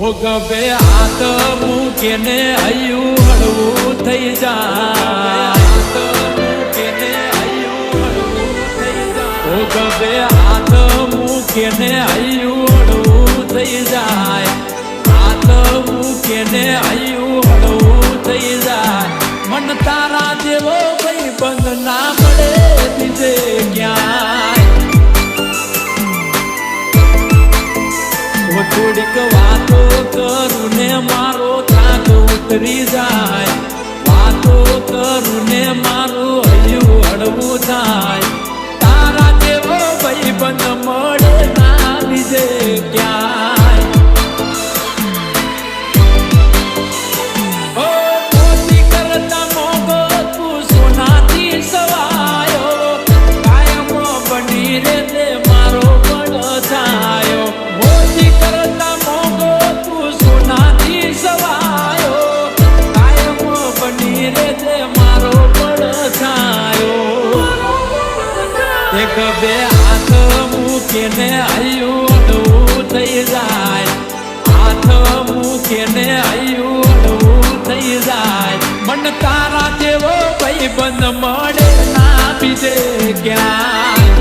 ગભે હાથ મૂકીને હૈયું હળવું થઈ જાય. ગભે હાથ મૂકીને હૈયું હળવું થઈ જાય. હાથ મૂકીને હૈયું હળવું થઈ જાય. મન તારા જેવો ભાઈ બંધ ના મળે બીજે ક્યાંય. થોડીક વાતો કરું ને મારો થાક ઉતરી જાય. વાતો કરું ને મારું હૈયું હળવું થાય. તારા જેવો ભાઈ બંધ મળે ના બીજે ક્યાંય. ઓ મોતી કરતા મોગો તું સોનાથી સવાયો. કાયમ બની રે તે મારો પડછાયો. મોતી કરતા મોગો તું સોનાથી સવાયો. કાયમ બની રે તે મારો પડછાયો. એક બે હાથ મૂકીને હૈયું હળવું થઈ જાય. હાથ મૂકીને હૈયું હળવું થઈ જાય. મન તારા જેવો ભાઈ બંધ મળે ના બીજે ક્યાંય.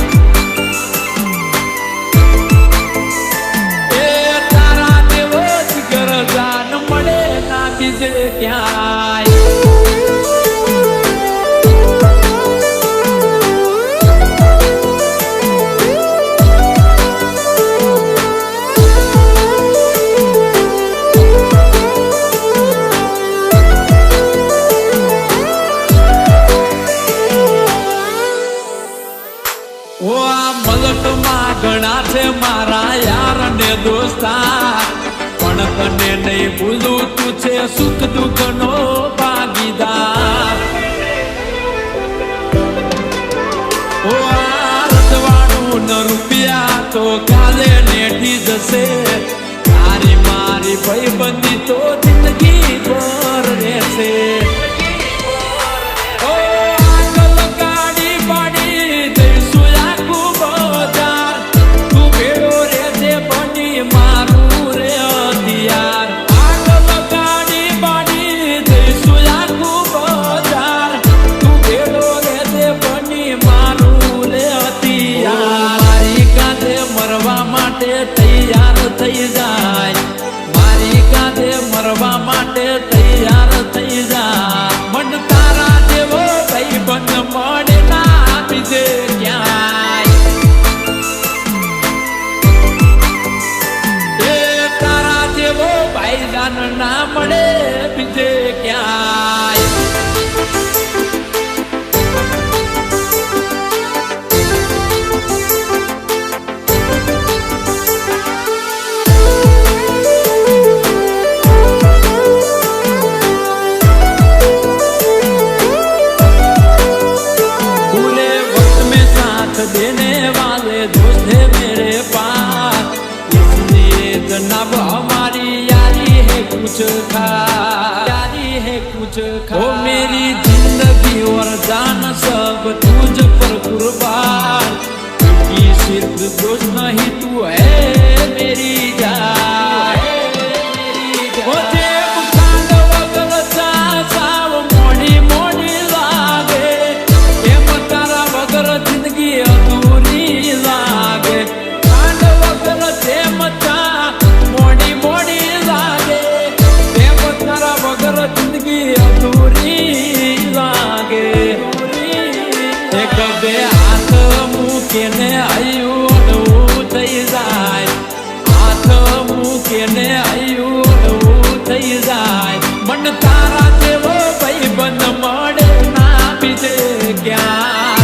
એ તારા જેવો જીગર જાન મળે ના બીજે ક્યાંય. મલકમાં ઘણા છે મારા યાર ને દોસ્તાર. પણ તને નહીં ભૂલું તું છે સુખ દુઃખ નો ભાગીદાર. ઓ આ રજવાડું ન રૂપિયા તો કાલે નેઠી જશે. તારી મારી ભાઈબંધી તો જિંદગી ભર રહેશે. તૈયાર થઈ જાય. મારી કાંધે મરવા માટે તૈયાર થઈ જાય. મન તારા જેવો ભાઈ બંધ મળે ના બીજે ક્યાંય. એ તારા જેવો ભાઈ જાન ના મળે બીજે ક્યાંય. देने वाले दोस्त है मेरे पास. इसलिए जनाब हमारी यारी है कुछ खास. यारी है कुछ खास. ओ मेरी जिंदगी और जान सब तुझ पर कुर्बान. क्योंकि सिर्फ दोस्त नहीं तू है मेरी जान. બે હાથ મૂકીને હૈયું હળવું થઈ જાય. હાથ મૂકીને હૈયું હળવું થઈ જાય. મન તારા જેવો ભાઈ બંધ મળે ના બીજે ક્યાં.